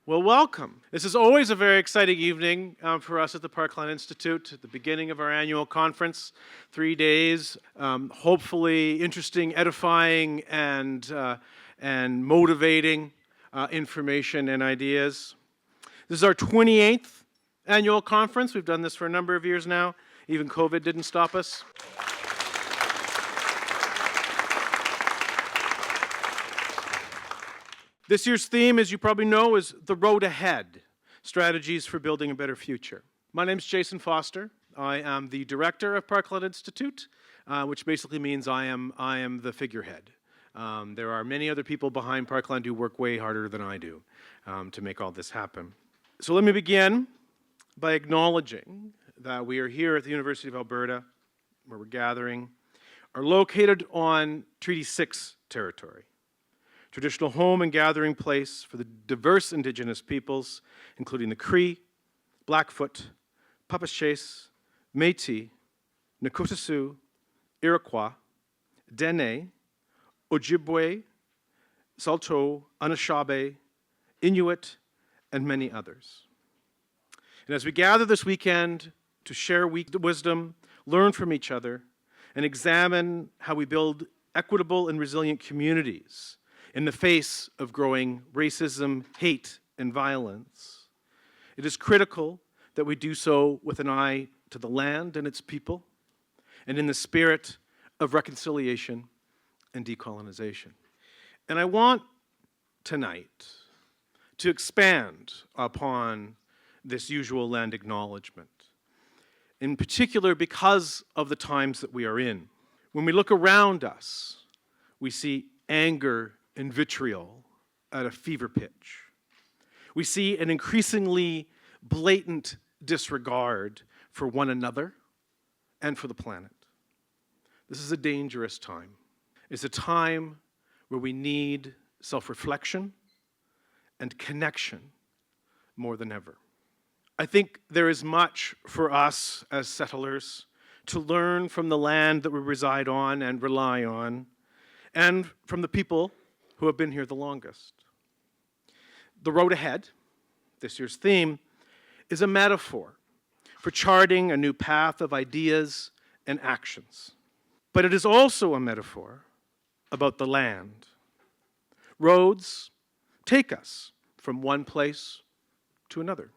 Well, welcome. This is always a very exciting evening for us at the Parkland Institute, at the beginning of our annual conference, 3 days, hopefully interesting, edifying, and motivating information and ideas. This is our 28th annual conference. We've done this for a number of years now. Even COVID didn't stop us. This year's theme, as you probably know, is The Road Ahead, Strategies for Building a Better Future. My name is Jason Foster. I am the director of Parkland Institute, which basically means I am the figurehead. There are many other people behind Parkland who work way harder than I do to make all this happen. So let me begin by acknowledging that we are here at the University of Alberta, where we're gathering, are located on Treaty 6 territory. Traditional home and gathering place for the diverse Indigenous peoples, including the Cree, Blackfoot, Papaschase, Métis, Nakota Sioux, Iroquois, Dene, Ojibwe, Saulteaux, Anishinaabe, Inuit, and many others. And as we gather this weekend to share wisdom, learn from each other, and examine how we build equitable and resilient communities in the face of growing racism, hate, and violence, it is critical that we do so with an eye to the land and its people, and in the spirit of reconciliation and decolonization. And I want tonight to expand upon this usual land acknowledgement, in particular because of the times that we are in. When we look around us, we see anger and vitriol at a fever pitch. We see an increasingly blatant disregard for one another and for the planet. This is a dangerous time. It's a time where we need self-reflection and connection more than ever. I think there is much for us as settlers to learn from the land that we reside on and rely on, and from the people who have been here the longest. The road ahead, this year's theme, is a metaphor for charting a new path of ideas and actions. But it is also a metaphor about the land. Roads take us from one place to another.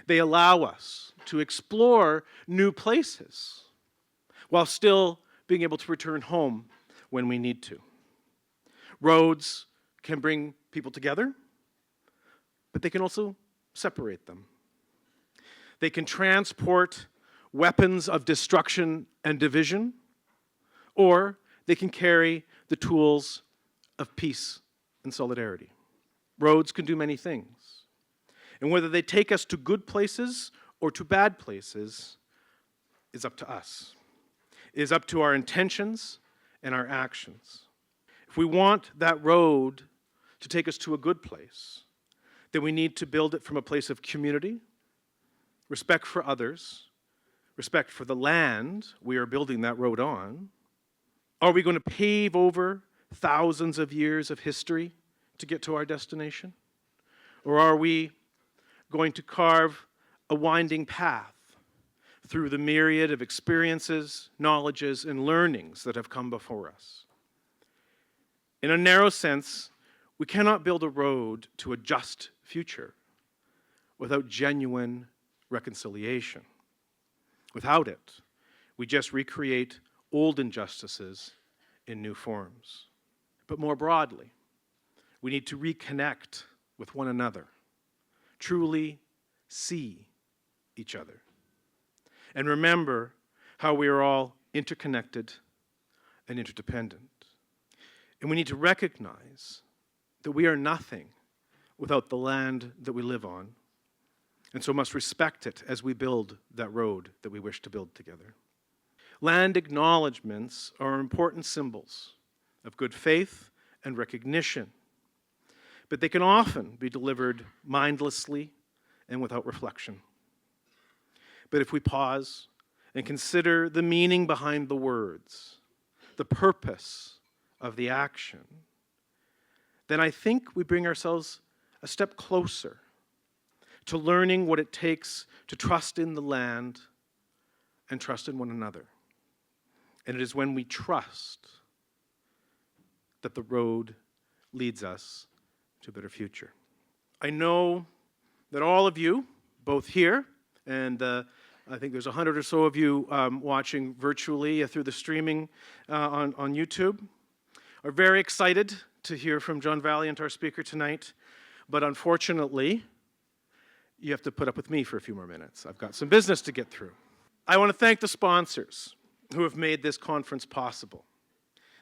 They allow us to explore new places while still being able to return home when we need to. Roads can bring people together, but they can also separate them. They can transport weapons of destruction and division, or they can carry the tools of peace and solidarity. Roads can do many things. And whether they take us to good places or to bad places is up to us. It is up to our intentions and our actions. If we want that road to take us to a good place, then we need to build it from a place of community, respect for others, respect for the land we are building that road on. Are we going to pave over thousands of years of history to get to our destination? Or are we going to carve a winding path through the myriad of experiences, knowledges, and learnings that have come before us? In a narrow sense, we cannot build a road to a just future without genuine reconciliation. Without it, we just recreate old injustices in new forms. But more broadly, we need to reconnect with one another, truly see each other, and remember how we are all interconnected and interdependent. And we need to recognize that we are nothing without the land that we live on, and so must respect it as we build that road that we wish to build together. Land acknowledgements are important symbols of good faith and recognition, but they can often be delivered mindlessly and without reflection. But if we pause and consider the meaning behind the words, the purpose of the action, then I think we bring ourselves a step closer to learning what it takes to trust in the land and trust in one another. And it is when we trust that the road leads us to a better future. I know that all of you, both here and I think there's 100 or so of you watching virtually through the streaming on YouTube, are very excited to hear from John Valiant, our speaker tonight. But unfortunately, you have to put up with me for a few more minutes. I've got some business to get through. I want to thank the sponsors who have made this conference possible.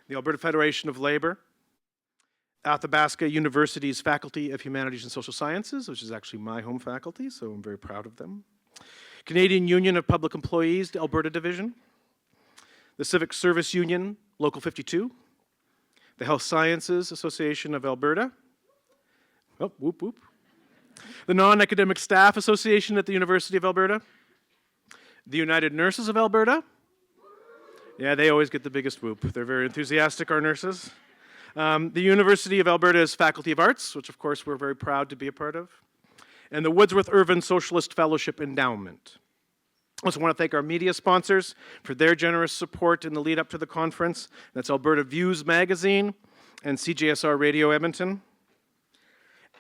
The Alberta Federation of Labour, Athabasca University's Faculty of Humanities and Social Sciences, which is actually my home faculty, so I'm very proud of them. Canadian Union of Public Employees, the Alberta Division. The Civic Service Union, Local 52. The Health Sciences Association of Alberta. Oh, whoop, whoop. The Non-Academic Staff Association at the University of Alberta. The United Nurses of Alberta. Yeah, they always get the biggest whoop. They're very enthusiastic, our nurses. The University of Alberta's Faculty of Arts, which of course we're very proud to be a part of. And the Wordsworth Irvin Socialist Fellowship Endowment. I also want to thank our media sponsors for their generous support in the lead up to the conference. That's Alberta Views Magazine and CJSR Radio Edmonton.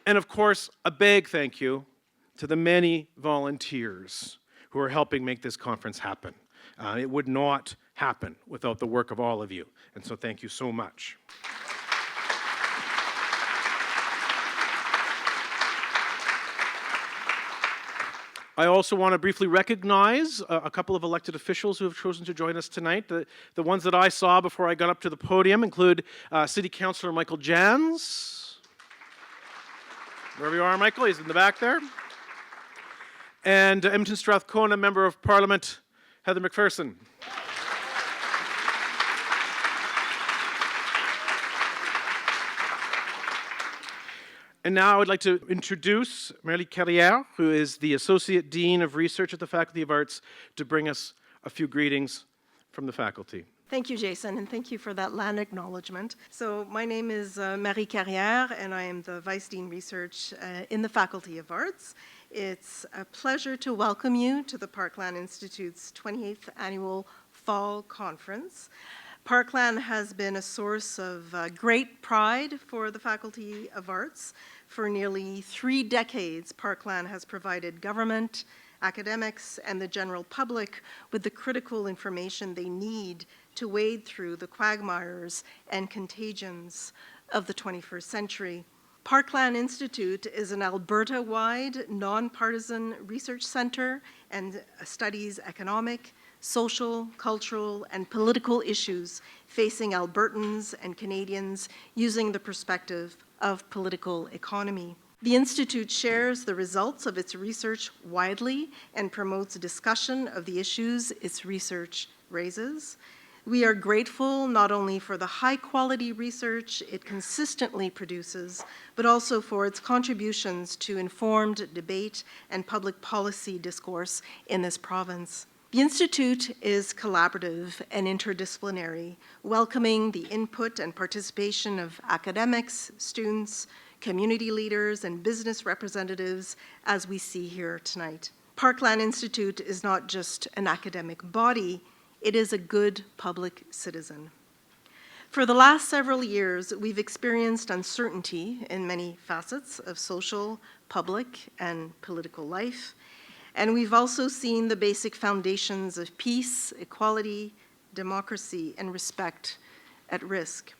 And of course, a big thank you to the many volunteers who are helping make this conference happen. It would not happen without the work of all of you. And so thank you so much. I also want to briefly recognize a couple of elected officials who have chosen to join us tonight. The ones that I saw before I got up to the podium include City Councillor Michael Jans. Wherever you are, Michael, he's in the back there. And Edmonton Strathcona Member of Parliament, Heather McPherson. And now I would like to introduce Marie Carrière, who is the Associate Dean of Research at the Faculty of Arts, to bring us a few greetings from the faculty. Thank you, Jason, and thank you for that land acknowledgement. So my name is Marie Carrière, and I am the Vice Dean Research in the Faculty of Arts. It's a pleasure to welcome you to the Parkland Institute's 28th Annual Fall Conference. Parkland has been a source of great pride for the Faculty of Arts. For nearly 3 decades, Parkland has provided government, academics, and the general public with the critical information they need to wade through the quagmires and contagions of the 21st century. Parkland Institute is an Alberta-wide, nonpartisan research center and studies economic, social, cultural, and political issues facing Albertans and Canadians using the perspective of political economy. The Institute shares the results of its research widely and promotes discussion of the issues its research raises. We are grateful not only for the high-quality research it consistently produces, but also for its contributions to informed debate and public policy discourse in this province. The Institute is collaborative and interdisciplinary, welcoming the input and participation of academics, students, community leaders, and business representatives, as we see here tonight. Parkland Institute is not just an academic body, it is a good public citizen. For the last several years, we've experienced uncertainty in many facets of social, public, and political life. And we've also seen the basic foundations of peace, equality, democracy, and respect at risk.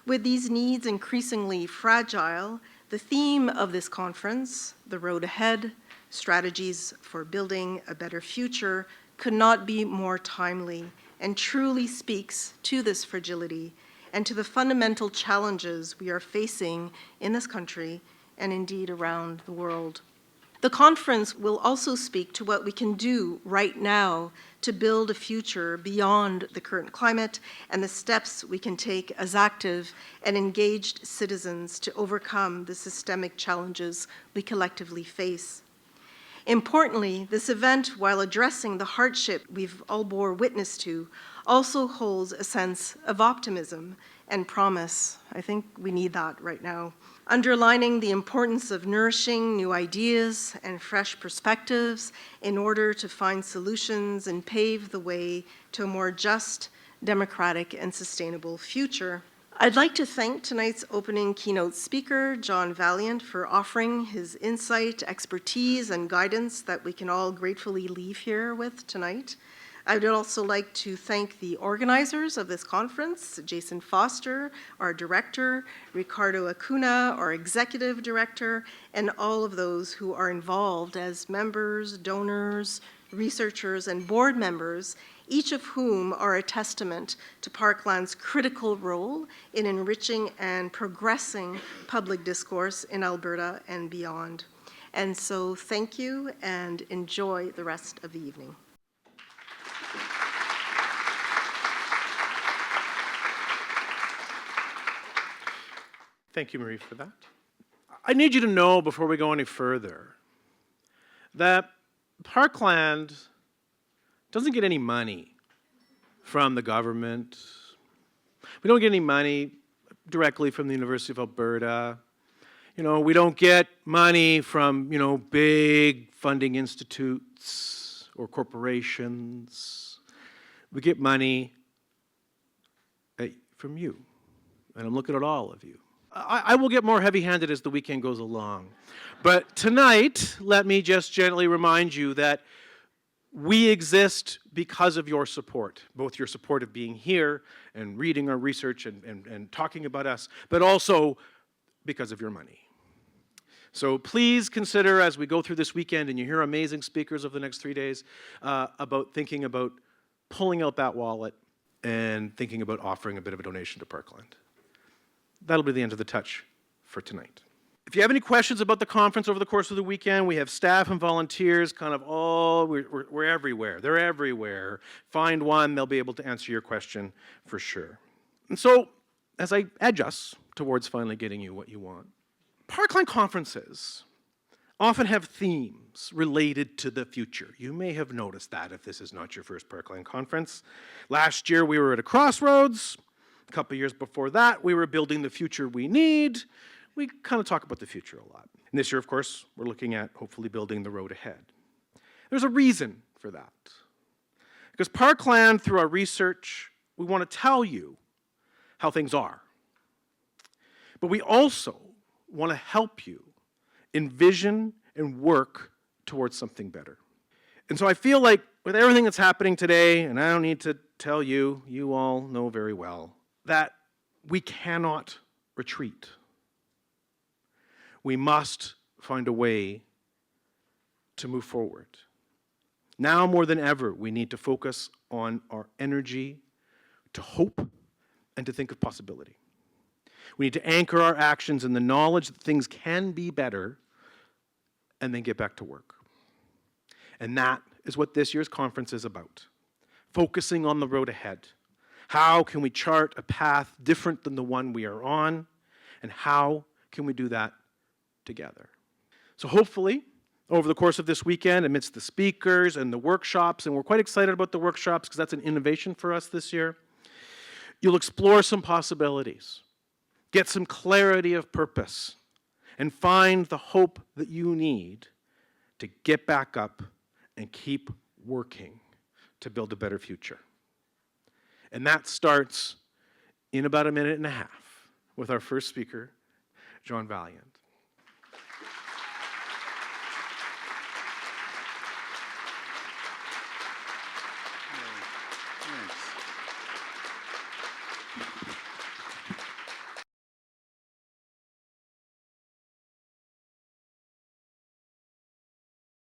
With these needs increasingly fragile, the theme of this conference, The Road Ahead, Strategies for Building a Better Future, could not be more timely and truly speaks to this fragility and to the fundamental challenges we are facing in this country and indeed around the world. The conference will also speak to what we can do right now to build a future beyond the current climate and the steps we can take as active and engaged citizens to overcome the systemic challenges we collectively face. Importantly, this event, while addressing the hardship we've all bore witness to, also holds a sense of optimism and promise. I think we need that right now. Underlining the importance of nourishing new ideas and fresh perspectives in order to find solutions and pave the way to a more just, democratic, and sustainable future. I'd like to thank tonight's opening keynote speaker, John Valiant, for offering his insight, expertise, and guidance that we can all gratefully leave here with tonight. I would also like to thank the organizers of this conference, Jason Foster, our director, Ricardo Acuna, our executive director, and all of those who are involved as members, donors, researchers, and board members, each of whom are a testament to Parkland's critical role in enriching and progressing public discourse in Alberta and beyond. And so thank you and enjoy the rest of the evening. Thank you, Marie, for that. I need you to know before we go any further that Parkland doesn't get any money from the government. We don't get any money directly from the University of Alberta. We don't get money from, big funding institutes or corporations. We get money from you. And I'm looking at all of you. I will get more heavy-handed as the weekend goes along. But tonight, let me just gently remind you that we exist because of your support, both your support of being here and reading our research and talking about us, but also because of your money. So please consider, as we go through this weekend and you hear amazing speakers over the next 3 days, about thinking about pulling out that wallet and thinking about offering a bit of a donation to Parkland. That'll be the end of the touch for tonight. If you have any questions about the conference over the course of the weekend, we have staff and volunteers kind of we're everywhere. They're everywhere. Find one, they'll be able to answer your question for sure. And so, as I edge us towards finally getting you what you want, Parkland conferences often have themes related to the future. You may have noticed that if this is not your first Parkland conference. Last year we were at a crossroads. A couple years before that, we were building the future we need. We kind of talk about the future a lot. And this year, of course, we're looking at hopefully building the road ahead. There's a reason for that. Because Parkland, through our research, we want to tell you how things are. But we also want to help you envision and work towards something better. And so I feel like with everything that's happening today, and I don't need to tell you, you all know very well, that we cannot retreat. We must find a way to move forward. Now more than ever, we need to focus on our energy to hope and to think of possibility. We need to anchor our actions in the knowledge that things can be better and then get back to work. And that is what this year's conference is about. Focusing on the road ahead. How can we chart a path different than the one we are on? And how can we do that together? So hopefully, over the course of this weekend, amidst the speakers and the workshops, and we're quite excited about the workshops because that's an innovation for us this year, you'll explore some possibilities, get some clarity of purpose, and find the hope that you need to get back up and keep working to build a better future. And that starts in about a minute and a half with our first speaker, John Valiant.